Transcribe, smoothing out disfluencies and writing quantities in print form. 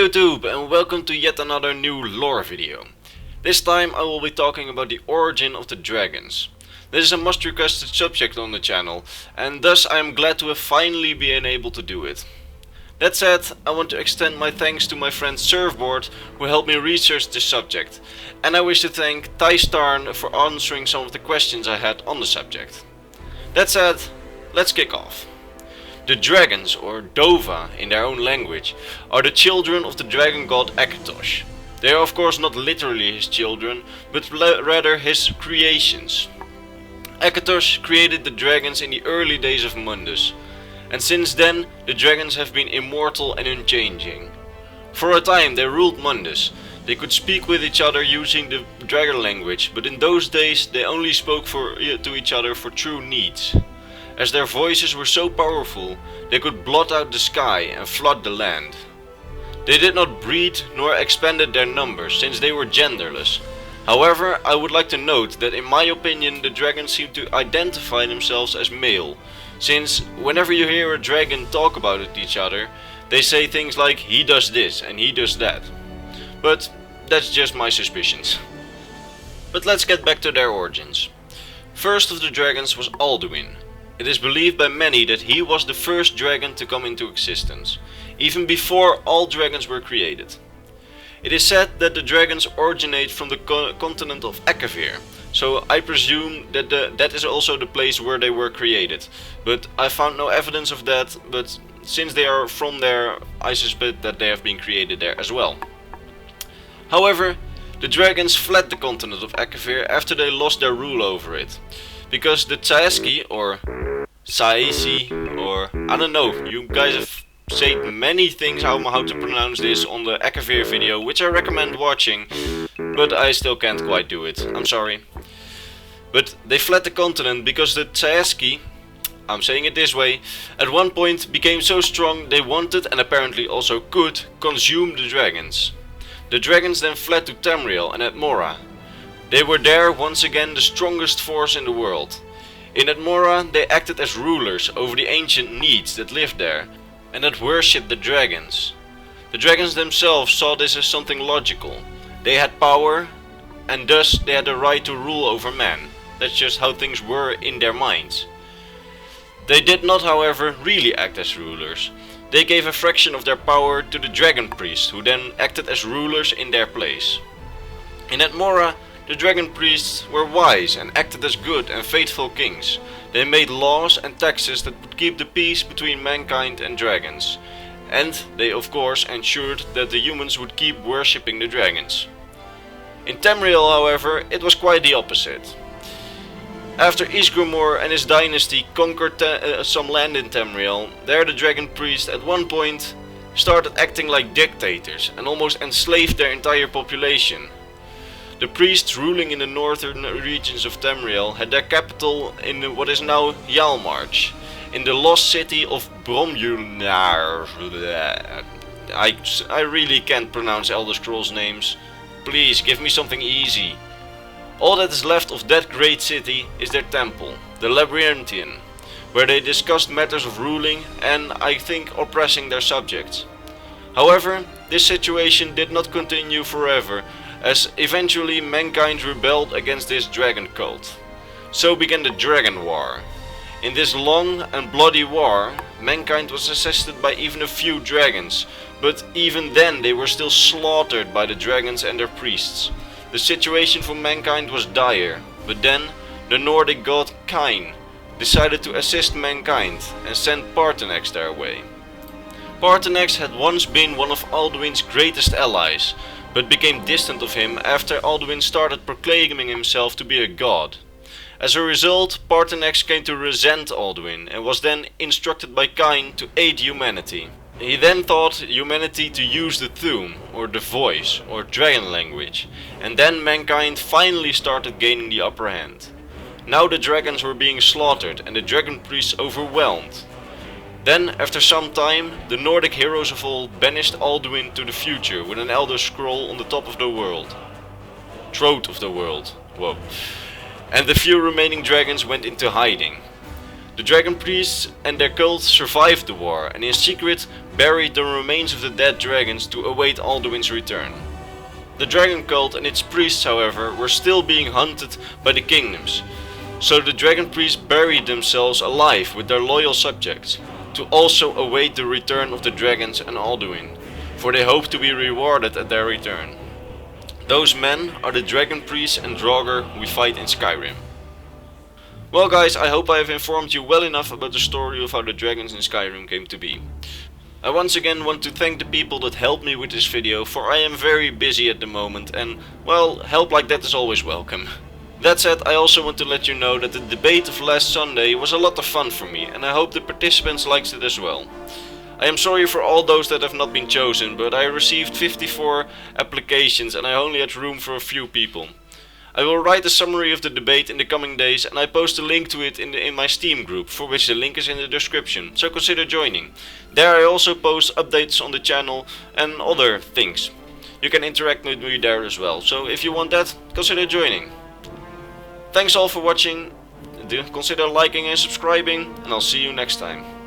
YouTube, and welcome to yet another new lore video. This time I will be talking about the origin of the dragons. This is a much requested subject on the channel, and thus I am glad to have finally been able to do it. That said, I want to extend my thanks to my friend Surfboard, who helped me research this subject, and I wish to thank Starn for answering some of the questions I had on the subject. That said, let's kick off. The dragons, or Dova in their own language, are the children of the dragon god Akatosh. They are of course not literally his children, but rather his creations. Akatosh created the dragons in the early days of Mundus, and since then the dragons have been immortal and unchanging. For a time they ruled Mundus. They could speak with each other using the dragon language, but in those days they only spoke to each other for true needs. As their voices were so powerful, they could blot out the sky and flood the land. They did not breed nor expanded their numbers, since they were genderless. However, I would like to note that in my opinion the dragons seem to identify themselves as male, since whenever you hear a dragon talk about each other, they say things like he does this and he does that. But that's just my suspicions. But let's get back to their origins. First of the dragons was Alduin. It is believed by many that he was the first dragon to come into existence, even before all dragons were created. It is said that the dragons originate from the continent of Akavir, so I presume that that is also the place where they were created, but I found no evidence of that, but since they are from there, I suspect that they have been created there as well. However, the dragons fled the continent of Akavir after they lost their rule over it, because the Tsaeski, or Saisi, or I don't know, you guys have said many things how to pronounce this on the Akavir video, which I recommend watching, but I still can't quite do it, I'm sorry. But they fled the continent because the Tsaeski, I'm saying it this way, at one point became so strong they wanted, and apparently also could, consume the dragons. The dragons then fled to Tamriel and Atmora. They were there once again the strongest force in the world. In Atmora they acted as rulers over the ancient Needs that lived there, and that worshipped the dragons. The dragons themselves saw this as something logical. They had power, and thus they had the right to rule over man. That's just how things were in their minds. They did not, however, really act as rulers. They gave a fraction of their power to the dragon priests, who then acted as rulers in their place. In Atmora, the dragon priests were wise and acted as good and faithful kings. They made laws and taxes that would keep the peace between mankind and dragons. And they of course ensured that the humans would keep worshipping the dragons. In Tamriel, however, it was quite the opposite. After Isgrimor and his dynasty conquered some land in Tamriel, there the dragon priests at one point started acting like dictators and almost enslaved their entire population. The priests ruling in the northern regions of Tamriel had their capital in what is now Hjalmarch, in the lost city of Bromjunar. I really can't pronounce Elder Scrolls names. Please give me something easy. All that is left of that great city is their temple, the Labyrinthian, where they discussed matters of ruling and, I think, oppressing their subjects. However, this situation did not continue forever, as eventually mankind rebelled against this dragon cult. So began the Dragon War. In this long and bloody war, mankind was assisted by even a few dragons, but even then they were still slaughtered by the dragons and their priests. The situation for mankind was dire, but then the Nordic god Kain decided to assist mankind and sent Paarthurnax their way. Paarthurnax had once been one of Alduin's greatest allies, but became distant of him after Alduin started proclaiming himself to be a god. As a result, Paarthurnax came to resent Alduin and was then instructed by Kain to aid humanity. He then taught humanity to use the Thuum, or the voice, or dragon language, and then mankind finally started gaining the upper hand. Now the dragons were being slaughtered and the dragon priests overwhelmed. Then, after some time, the Nordic heroes of old banished Alduin to the future with an elder scroll on the top of the world. Throat of the world. Whoa. And the few remaining dragons went into hiding. The dragon priests and their cult survived the war and in secret buried the remains of the dead dragons to await Alduin's return. The dragon cult and its priests, however, were still being hunted by the kingdoms, so the dragon priests buried themselves alive with their loyal subjects, to also await the return of the dragons and Alduin, for they hope to be rewarded at their return. Those men are the dragon priests and Hrothgar we fight in Skyrim. Well guys, I hope I have informed you well enough about the story of how the dragons in Skyrim came to be. I once again want to thank the people that helped me with this video, for I am very busy at the moment and, well, help like that is always welcome. That said, I also want to let you know that the debate of last Sunday was a lot of fun for me and I hope the participants liked it as well. I am sorry for all those that have not been chosen, but I received 54 applications and I only had room for a few people. I will write a summary of the debate in the coming days and I post a link to it in my Steam group, for which the link is in the description, so consider joining. There I also post updates on the channel and other things. You can interact with me there as well, so if you want that, consider joining. Thanks all for watching, consider liking and subscribing, and I'll see you next time.